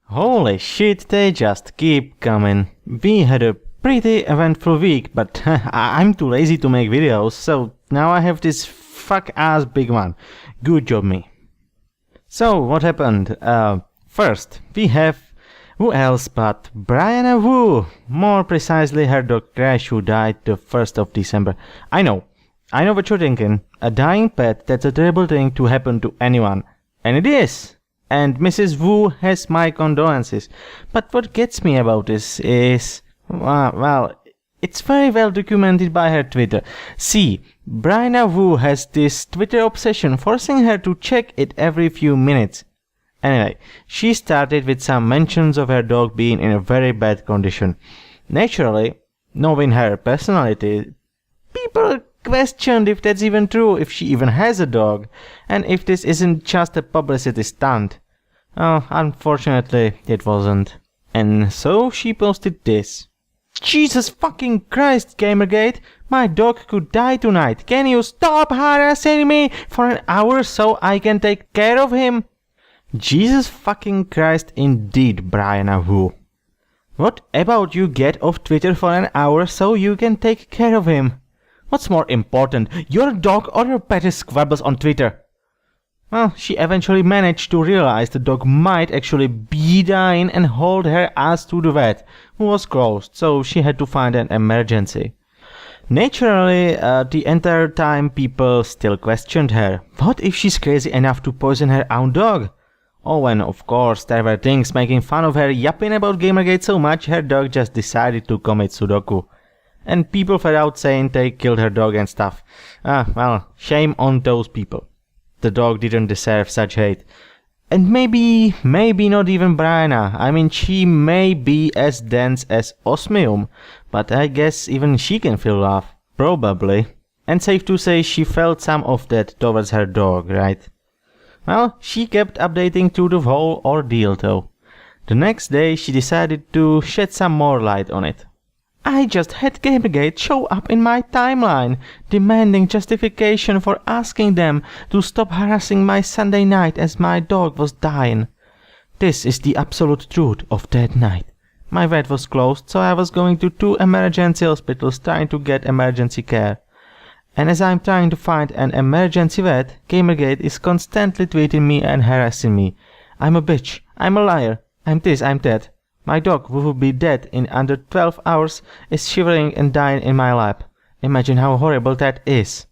Holy shit, they just keep coming. We had a pretty eventful week, but I'm too lazy to make videos, so now I have this fuck-ass big one. Good job, me. So, what happened? First, we have who else but Brianna Wu. More precisely, her dog Crash, who died the 1st of December. I know what you're thinking. A dying pet, that's a terrible thing to happen to anyone. And it is. And Mrs. Wu has my condolences. But what gets me about this is, well, it's very well documented by her Twitter. See, Brianna Wu has this Twitter obsession, forcing her to check it every few minutes. Anyway, she started with some mentions of her dog being in a very bad condition. Naturally, knowing her personality, people questioned if that's even true, if she even has a dog, and if this isn't just a publicity stunt. Oh, unfortunately, it wasn't. And so she posted this. Jesus fucking Christ, Gamergate! My dog could die tonight. Can you stop harassing me for an hour so I can take care of him? Jesus fucking Christ indeed, Brianna Wu. What about you get off Twitter for an hour so you can take care of him? What's more important, your dog or your petty squabbles on Twitter? Well, she eventually managed to realize the dog might actually be dying and hauled her ass to the vet, who was closed, so she had to find an emergency. Naturally, the entire time people still questioned her. What if she's crazy enough to poison her own dog? Oh, and of course there were things making fun of her yapping about Gamergate so much her dog just decided to commit Sudoku. And people fed out saying they killed her dog and stuff. Well, shame on those people. The dog didn't deserve such hate. And maybe not even Brianna. I mean, she may be as dense as osmium, but I guess even she can feel love. Probably. And safe to say she felt some of that towards her dog, right? Well, she kept updating through the whole ordeal though. The next day she decided to shed some more light on it. I just had Gamergate show up in my timeline, demanding justification for asking them to stop harassing my Sunday night as my dog was dying. This is the absolute truth of that night. My vet was closed, so I was going to 2 emergency hospitals trying to get emergency care. And as I'm trying to find an emergency vet, Gamergate is constantly tweeting me and harassing me. I'm a bitch, I'm a liar, I'm this, I'm that. My dog, who will be dead in under 12 hours, is shivering and dying in my lap. Imagine how horrible that is.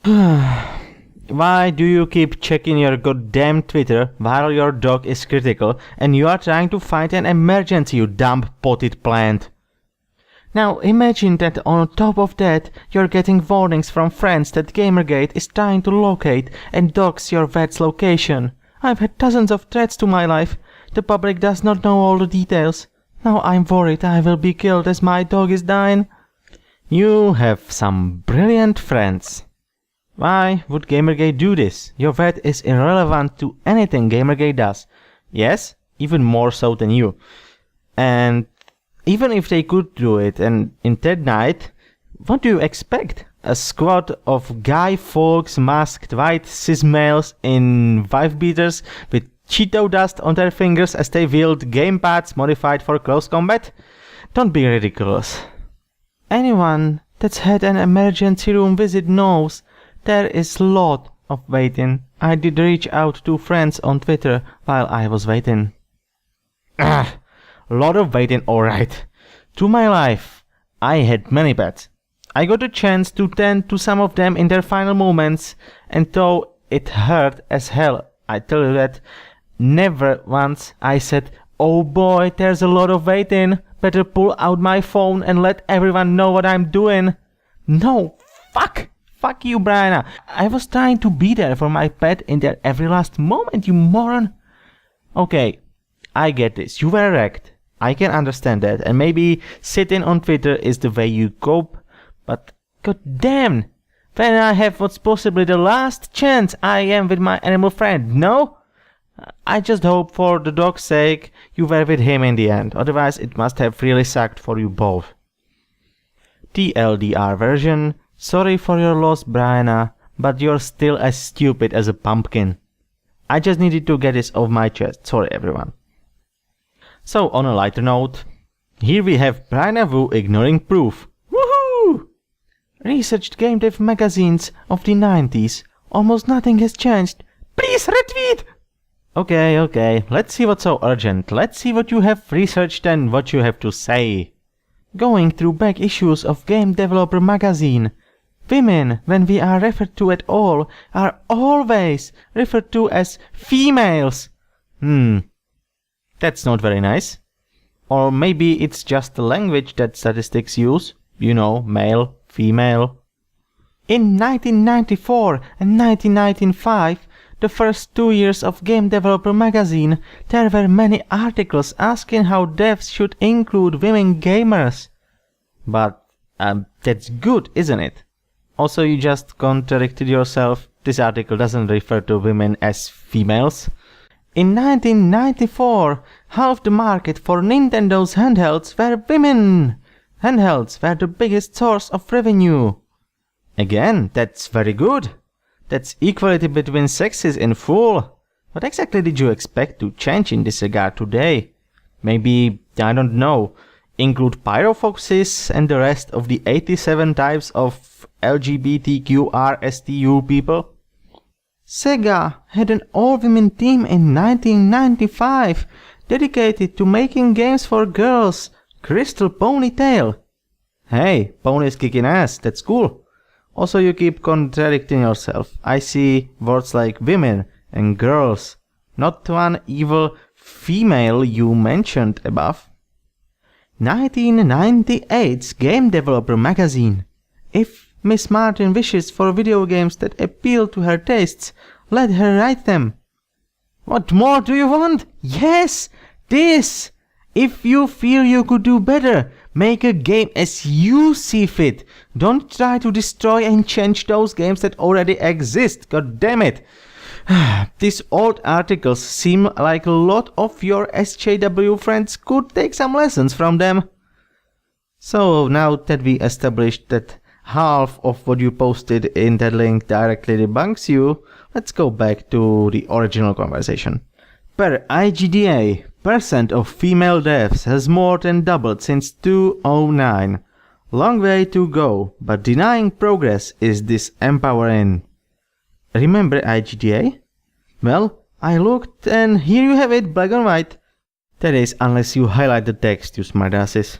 Why do you keep checking your goddamn Twitter while your dog is critical and you are trying to find an emergency, you dumb potted plant? Now imagine that on top of that, you're getting warnings from friends that Gamergate is trying to locate and dox your vet's location. I've had dozens of threats to my life. The public does not know all the details. Now I'm worried I will be killed as my dog is dying. You have some brilliant friends. Why would Gamergate do this? Your vet is irrelevant to anything Gamergate does. Yes, even more so than you. And even if they could do it, and in that night, what do you expect? A squad of Guy Fawkes masked white cis males in wife beaters with Cheeto dust on their fingers as they wield gamepads modified for close combat? Don't be ridiculous. Anyone that's had an emergency room visit knows there is a lot of waiting. I did reach out to friends on Twitter while I was waiting. Lot of waiting, alright. Through my life, I had many pets. I got a chance to tend to some of them in their final moments, and though it hurt as hell, I tell you that, never once I said, oh boy, there's a lot of waiting, better pull out my phone and let everyone know what I'm doing. No, fuck you, Brianna. I was trying to be there for my pet in their every last moment, you moron. Okay, I get this, you were wrecked. I can understand that, and maybe sitting on Twitter is the way you cope, but goddamn, when I have what's possibly the last chance I am with my animal friend, no? I just hope for the dog's sake you were with him in the end, otherwise it must have really sucked for you both. TLDR version, sorry for your loss, Brianna, but you're still as stupid as a pumpkin. I just needed to get this off my chest, sorry everyone. So on a lighter note, here we have Brianna ignoring proof. Woohoo! Researched game dev magazines of the 90s. Almost nothing has changed. Please retweet! Okay, let's see what's so urgent. Let's see what you have researched and what you have to say. Going through back issues of Game Developer magazine. Women, when we are referred to at all, are always referred to as females. That's not very nice. Or maybe it's just the language that statistics use. You know, male, female. In 1994 and 1995, the first 2 years of Game Developer magazine, there were many articles asking how devs should include women gamers. But that's good, isn't it? Also, you just contradicted yourself. This article doesn't refer to women as females. In 1994, half the market for Nintendo's handhelds were women. Handhelds were the biggest source of revenue. Again, that's very good. That's equality between sexes in full. What exactly did you expect to change in this regard today? Maybe, I don't know, include pyrofoxes and the rest of the 87 types of LGBTQRSTU people? Sega had an all-women team in 1995 dedicated to making games for girls. Crystal Ponytail. Hey, pony's kicking ass, that's cool. Also, you keep contradicting yourself. I see words like women and girls. Not one evil female you mentioned above. 1998's Game Developer magazine. If Miss Martin wishes for video games that appeal to her tastes, let her write them. What more do you want? Yes, this! If you feel you could do better, make a game as you see fit. Don't try to destroy and change those games that already exist. God damn it. These old articles seem like a lot of your SJW friends could take some lessons from them. So now that we established that half of what you posted in that link directly debunks you, let's go back to the original conversation. Per IGDA, percent of female devs has more than doubled since 2009. Long way to go, but denying progress is disempowering. Remember IGDA? Well, I looked and here you have it, black and white. That is, unless you highlight the text, you smartasses.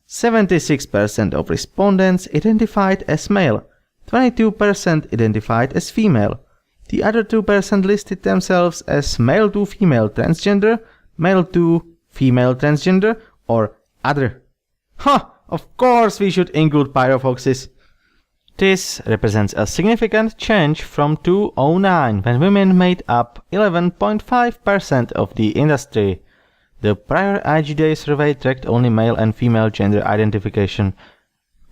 76% of respondents identified as male, 22% identified as female. The other 2% listed themselves as male to female transgender, male to female transgender, or other. Of course we should include pyrofoxes. This represents a significant change from 2009, when women made up 11.5% of the industry. The prior IGDA survey tracked only male and female gender identification.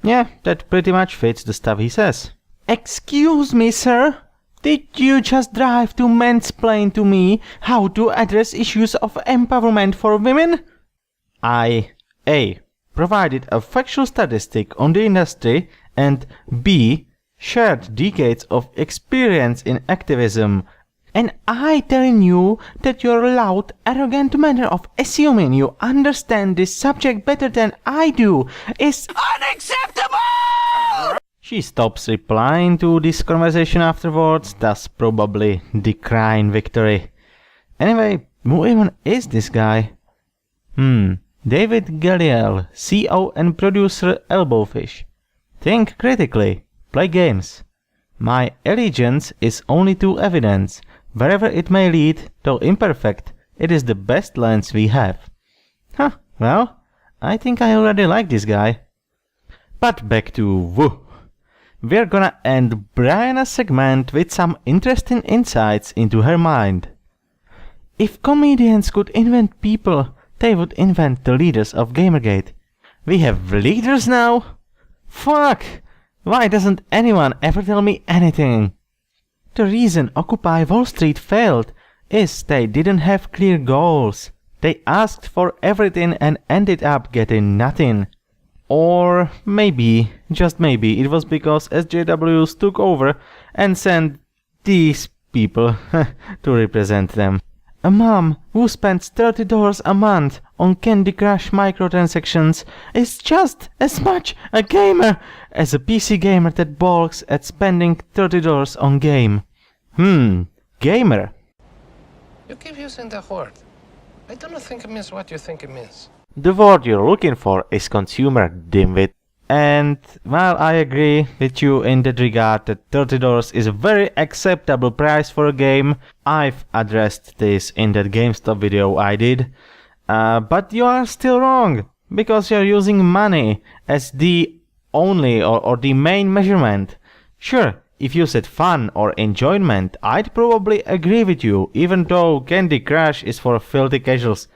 Yeah, that pretty much fits the stuff he says. Excuse me, sir? Did you just drive to mansplain to me how to address issues of empowerment for women? I A. provided a factual statistic on the industry and B. shared decades of experience in activism. And I telling you that your loud, arrogant manner of assuming you understand this subject better than I do is unacceptable! She stops replying to this conversation afterwards, thus probably decrying victory. Anyway, who even is this guy? David Galliel, CEO and producer Elbowfish. Think critically, play games. My allegiance is only to evidence. Wherever it may lead, though imperfect, it is the best lens we have. Well, I think I already like this guy. But back to Woo. We're gonna end Brianna's segment with some interesting insights into her mind. If comedians could invent people, they would invent the leaders of Gamergate. We have leaders now? Fuck! Why doesn't anyone ever tell me anything? The reason Occupy Wall Street failed is they didn't have clear goals. They asked for everything and ended up getting nothing. Or maybe, just maybe, it was because SJWs took over and sent these people to represent them. A mom who spends $30 a month on Candy Crush microtransactions is just as much a gamer as a PC gamer that balks at spending $30 on game. Gamer. You keep using that word. I don't think it means what you think it means. The word you're looking for is consumer, dimwit. And while I agree with you in that regard that $30 is a very acceptable price for a game, I've addressed this in that GameStop video I did. But you are still wrong, because you're using money as the only or the main measurement. Sure, if you said fun or enjoyment, I'd probably agree with you, even though Candy Crush is for filthy casuals.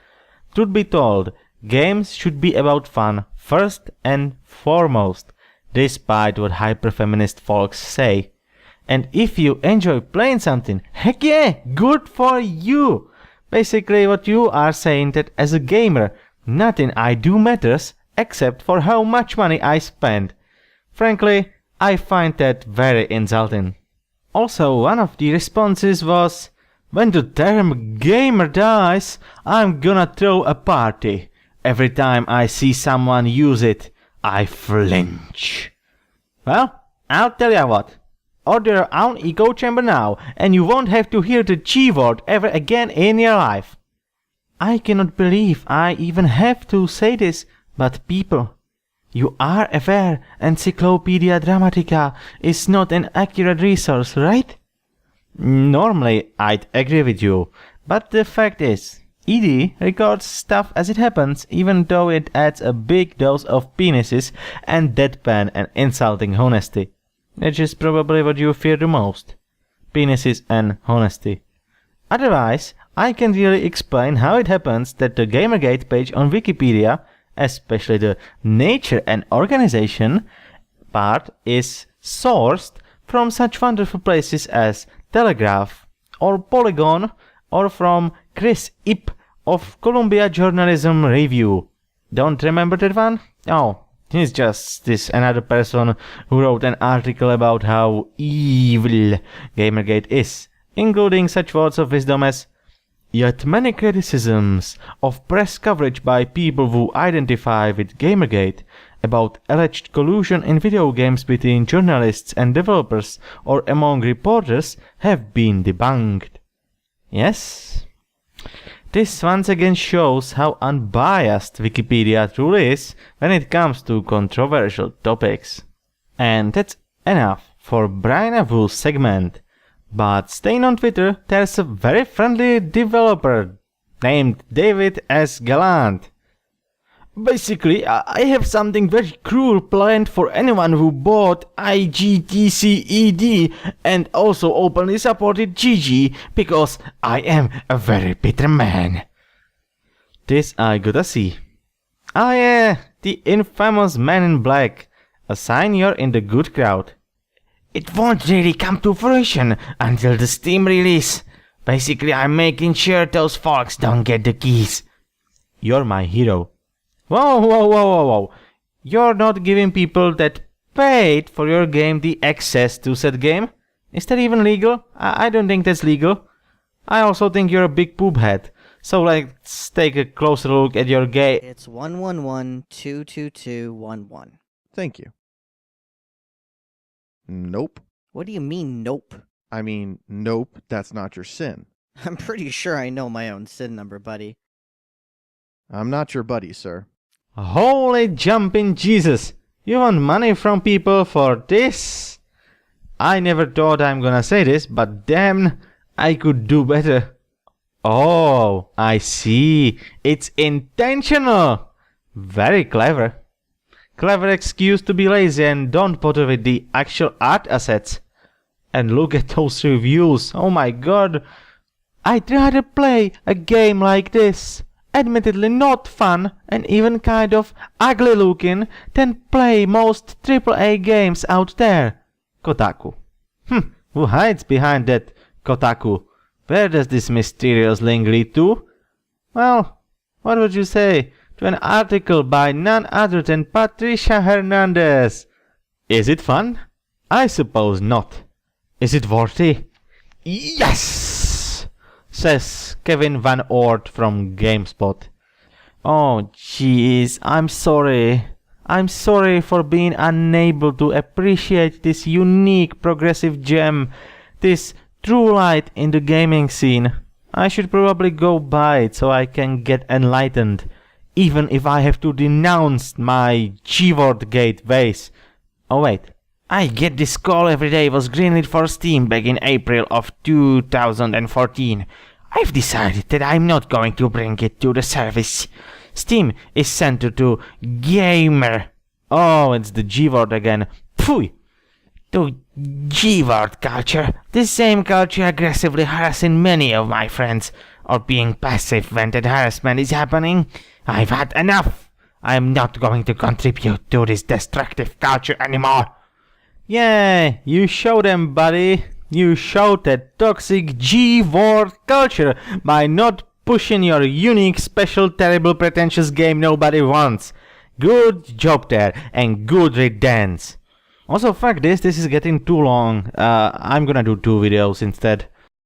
Truth be told, games should be about fun first and foremost, despite what hyper-feminist folks say. And if you enjoy playing something, heck yeah, good for you! Basically what you are saying that as a gamer, nothing I do matters except for how much money I spend. Frankly, I find that very insulting. Also, one of the responses was, when the term gamer dies, I'm gonna throw a party. Every time I see someone use it, I flinch. Well, I'll tell ya what. Order your own echo chamber now, and you won't have to hear the G word ever again in your life. I cannot believe I even have to say this, but people, you are aware Encyclopedia Dramatica is not an accurate resource, right? Normally, I'd agree with you, but the fact is, ED records stuff as it happens, even though it adds a big dose of penises and deadpan and insulting honesty. Which is probably what you fear the most. Penises and honesty. Otherwise, I can really explain how it happens that the Gamergate page on Wikipedia, especially the nature and organization part, is sourced from such wonderful places as Telegraph or Polygon, or from Chris Ip of Columbia Journalism Review. Don't remember that one? Oh, he's just this another person who wrote an article about how evil Gamergate is, including such words of wisdom as, yet many criticisms of press coverage by people who identify with Gamergate about alleged collusion in video games between journalists and developers or among reporters have been debunked. Yes, this once again shows how unbiased Wikipedia truly is when it comes to controversial topics. And that's enough for Brianna's segment. But staying on Twitter, there's a very friendly developer named David S. Gallant. Basically, I have something very cruel planned for anyone who bought IGDA and also openly supported GG, because I am a very bitter man. This I gotta see. Ah yeah, the infamous Man in Black. A sign you're in the good crowd. It won't really come to fruition until the Steam release. Basically, I'm making sure those folks don't get the keys. You're my hero. Whoa. You're not giving people that paid for your game the access to said game? Is that even legal? I don't think that's legal. I also think you're a big poop head. So let's take a closer look at your game. It's 111-22211. Thank you. Nope. What do you mean, nope? I mean, nope, that's not your sin. I'm pretty sure I know my own SIN number, buddy. I'm not your buddy, sir. Holy jumping Jesus! You want money from people for this? I never thought I'm gonna say this, but damn, I could do better. Oh, I see. It's intentional. Very clever. Clever excuse to be lazy and don't bother with the actual art assets. And look at those reviews. Oh my god. I'd rather play a game like this, admittedly not fun and even kind of ugly looking, than play most AAA games out there. Kotaku. Who hides behind that Kotaku? Where does this mysterious link lead to? Well, what would you say to an article by none other than Patricia Hernandez? Is it fun? I suppose not. Is it worthy? Yes! says Kevin Van Ort from GameSpot. Oh jeez, I'm sorry. I'm sorry for being unable to appreciate this unique progressive gem, this true light in the gaming scene. I should probably go buy it so I can get enlightened, even if I have to denounce my G-word gate ways. Oh wait, I get this call every day was greenlit for Steam back in April of 2014. I've decided that I'm not going to bring it to the service. Steam is centered to gamer. Oh, it's the G-word again. Pfui! To G-word culture. The same culture aggressively harassing many of my friends, or being passive when that harassment is happening. I've had enough. I'm not going to contribute to this destructive culture anymore. Yeah, you show them, buddy. You showed that toxic G-word culture by not pushing your unique, special, terrible, pretentious game nobody wants. Good job there, and good riddance. Also, fuck this is getting too long. I'm gonna do 2 videos instead.